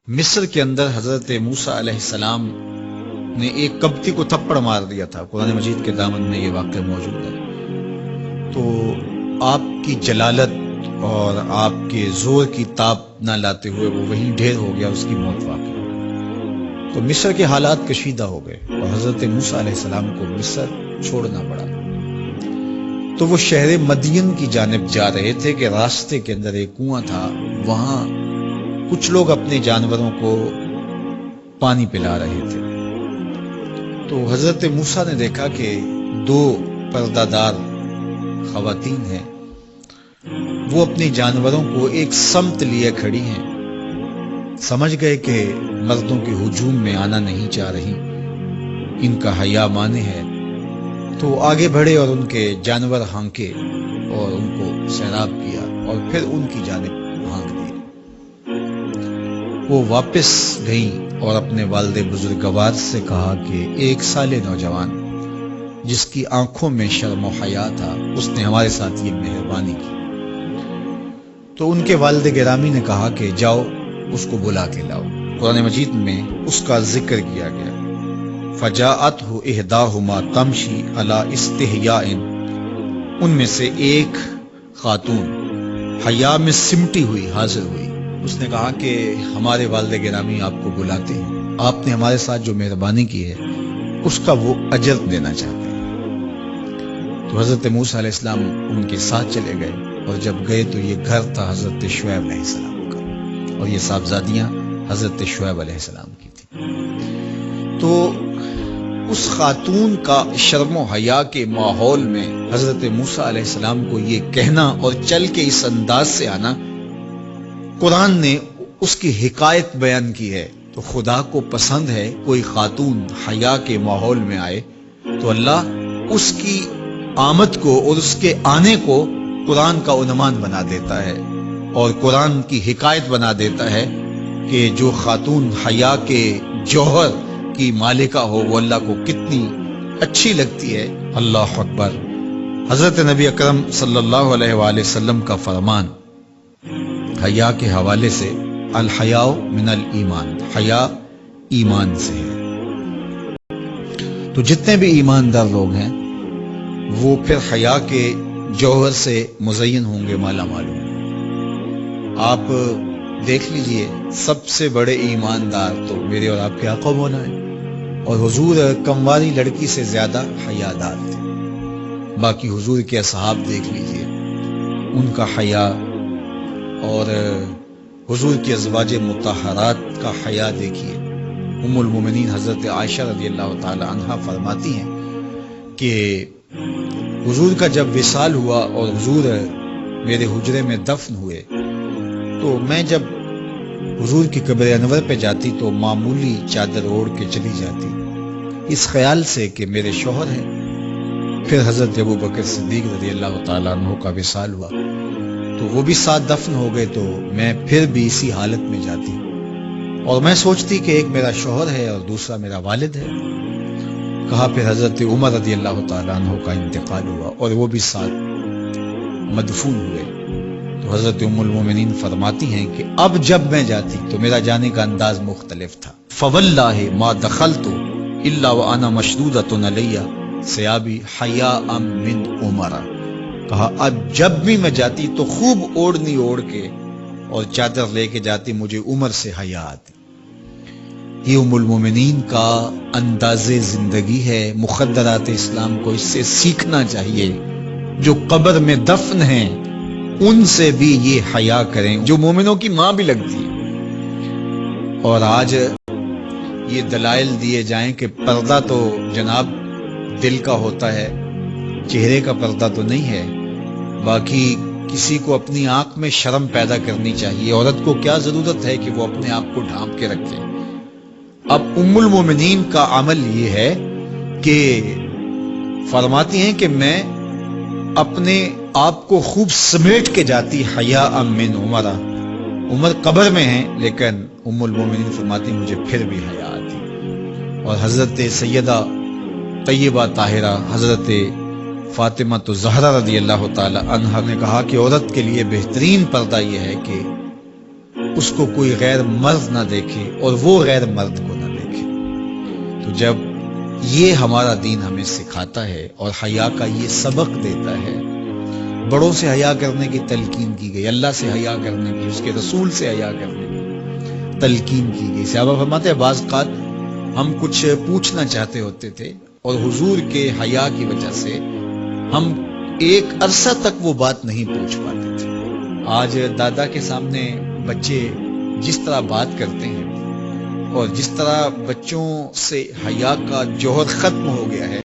مصر کے اندر حضرت موسیٰ علیہ السلام نے ایک کبتی کو تھپڑ مار دیا تھا۔ قرآن مجید کے دامن میں یہ واقعہ موجود ہے۔ تو آپ کی جلالت اور آپ کے زور کی تاب نہ لاتے ہوئے وہ وہیں ڈھیر ہو گیا، اس کی موت واقع ہو۔ تو مصر کے حالات کشیدہ ہو گئے اور حضرت موسیٰ علیہ السلام کو مصر چھوڑنا پڑا۔ تو وہ شہر مدین کی جانب جا رہے تھے کہ راستے کے اندر ایک کنواں تھا، وہاں کچھ لوگ اپنے جانوروں کو پانی پلا رہے تھے۔ تو حضرت موسیٰ نے دیکھا کہ دو پردہ دار خواتین ہیں، وہ اپنے جانوروں کو ایک سمت لیے کھڑی ہیں۔ سمجھ گئے کہ مردوں کے ہجوم میں آنا نہیں چاہ رہی، ان کا حیا مانے ہے۔ تو آگے بڑھے اور ان کے جانور ہانکے اور ان کو سیراب کیا اور پھر ان کی جانب ہانک دیے۔ وہ واپس گئیں اور اپنے والد بزرگوار سے کہا کہ ایک سال نوجوان جس کی آنکھوں میں شرم و حیا تھا، اس نے ہمارے ساتھ یہ مہربانی کی۔ تو ان کے والد گرامی نے کہا کہ جاؤ اس کو بلا کے لاؤ۔ قرآن مجید میں اس کا ذکر کیا گیا، فجاءتہ احداہما تمشی علی استحیاء، ان میں سے ایک خاتون حیا میں سمٹی ہوئی حاضر ہوئی۔ اس نے کہا کہ ہمارے والد گرامی آپ کو بلاتے ہیں، آپ نے ہمارے ساتھ جو مہربانی کی ہے اس کا وہ اجر دینا چاہتے ہیں۔ تو حضرت موسیٰ علیہ السلام ان کے ساتھ چلے گئے، اور جب گئے تو یہ گھر تھا حضرت شعیب علیہ السلام کا، اور یہ صاحبزادیاں حضرت شعیب علیہ السلام کی تھیں۔ تو اس خاتون کا شرم و حیا کے ماحول میں حضرت موسیٰ علیہ السلام کو یہ کہنا اور چل کے اس انداز سے آنا، قرآن نے اس کی حکایت بیان کی ہے۔ تو خدا کو پسند ہے کوئی خاتون حیا کے ماحول میں آئے تو اللہ اس کی آمد کو اور اس کے آنے کو قرآن کا عنوان بنا دیتا ہے، اور قرآن کی حکایت بنا دیتا ہے کہ جو خاتون حیا کے جوہر کی مالکہ ہو وہ اللہ کو کتنی اچھی لگتی ہے۔ اللہ اکبر۔ حضرت نبی اکرم صلی اللہ علیہ وآلہ وسلم کا فرمان حیا کے حوالے سے، الحیاء من الایمان، حیا ایمان سے ہے۔ تو جتنے بھی ایماندار لوگ ہیں وہ پھر حیا کے جوہر سے مزین ہوں گے، مالا مال ہوں گے۔ آپ دیکھ لیجئے سب سے بڑے ایماندار تو میرے اور آپ کے آقا مولا ہیں، اور حضور کمواری لڑکی سے زیادہ حیادار تھے۔ باقی حضور کے اصحاب دیکھ لیجئے، ان کا حیا، اور حضور کی ازواج مطہرات کا حیا دیکھیے۔ ام المومنین حضرت عائشہ رضی اللہ تعالی عنہا فرماتی ہیں کہ حضور کا جب وصال ہوا اور حضور میرے حجرے میں دفن ہوئے، تو میں جب حضور کی قبر انور پہ جاتی تو معمولی چادر اوڑھ کے چلی جاتی، اس خیال سے کہ میرے شوہر ہیں۔ پھر حضرت ابوبکر صدیق رضی اللہ تعالیٰ عنہ کا وصال ہوا تو وہ بھی ساتھ دفن ہو گئے، تو میں پھر بھی اسی حالت میں جاتی اور میں سوچتی کہ ایک میرا شوہر ہے اور دوسرا میرا والد ہے۔ کہا پھر حضرت عمر رضی اللہ تعالیٰ عنہ کا انتقال ہوا اور وہ بھی ساتھ مدفون ہوئے۔ تو حضرت ام المومنین فرماتی ہیں کہ اب جب میں جاتی تو میرا جانے کا انداز مختلف تھا۔ فواللہ ما دخلت الا وانا مشدودۃ علی ثیابی حیاء من عمر۔ کہا اب جب بھی میں جاتی تو خوب اوڑھنی اوڑھ کے اور چادر لے کے جاتی، مجھے عمر سے حیا آتی۔ یہ ام المومنین کا انداز زندگی ہے۔ مخدرات اسلام کو اس سے سیکھنا چاہیے۔ جو قبر میں دفن ہیں ان سے بھی یہ حیا کریں، جو مومنوں کی ماں بھی لگتی ہے۔ اور آج یہ دلائل دیے جائیں کہ پردہ تو جناب دل کا ہوتا ہے، چہرے کا پردہ تو نہیں ہے۔ باقی کسی کو اپنی آنکھ میں شرم پیدا کرنی چاہیے۔ عورت کو کیا ضرورت ہے کہ وہ اپنے آپ کو ڈھانپ کے رکھے۔ اب ام المومنین کا عمل یہ ہے کہ فرماتی ہیں کہ میں اپنے آپ کو خوب سمیٹ کے جاتی حیاء من عمر۔ عمر قبر میں ہیں لیکن ام المومنین فرماتی مجھے پھر بھی حیا آتی۔ اور حضرت سیدہ طیبہ طاہرہ حضرت فاطمہ زہرا رضی اللہ تعالی عنہا نے کہا کہ عورت کے لیے بہترین پردہ یہ ہے کہ اس کو کوئی غیر مرد نہ دیکھے اور وہ غیر مرد کو نہ دیکھے۔ تو جب یہ ہمارا دین ہمیں سکھاتا ہے اور حیا کا یہ سبق دیتا ہے، بڑوں سے حیا کرنے کی تلقین کی گئی، اللہ سے حیا کرنے کی، اس کے رسول سے حیا کرنے کی تلقین کی گئی۔ صحابہ فرماتے ہیں بعض اوقات ہم کچھ پوچھنا چاہتے ہوتے تھے اور حضور کے حیا کی وجہ سے ہم ایک عرصہ تک وہ بات نہیں پوچھ پاتے تھے۔ آج دادا کے سامنے بچے جس طرح بات کرتے ہیں اور جس طرح بچوں سے حیا کا جوہر ختم ہو گیا ہے،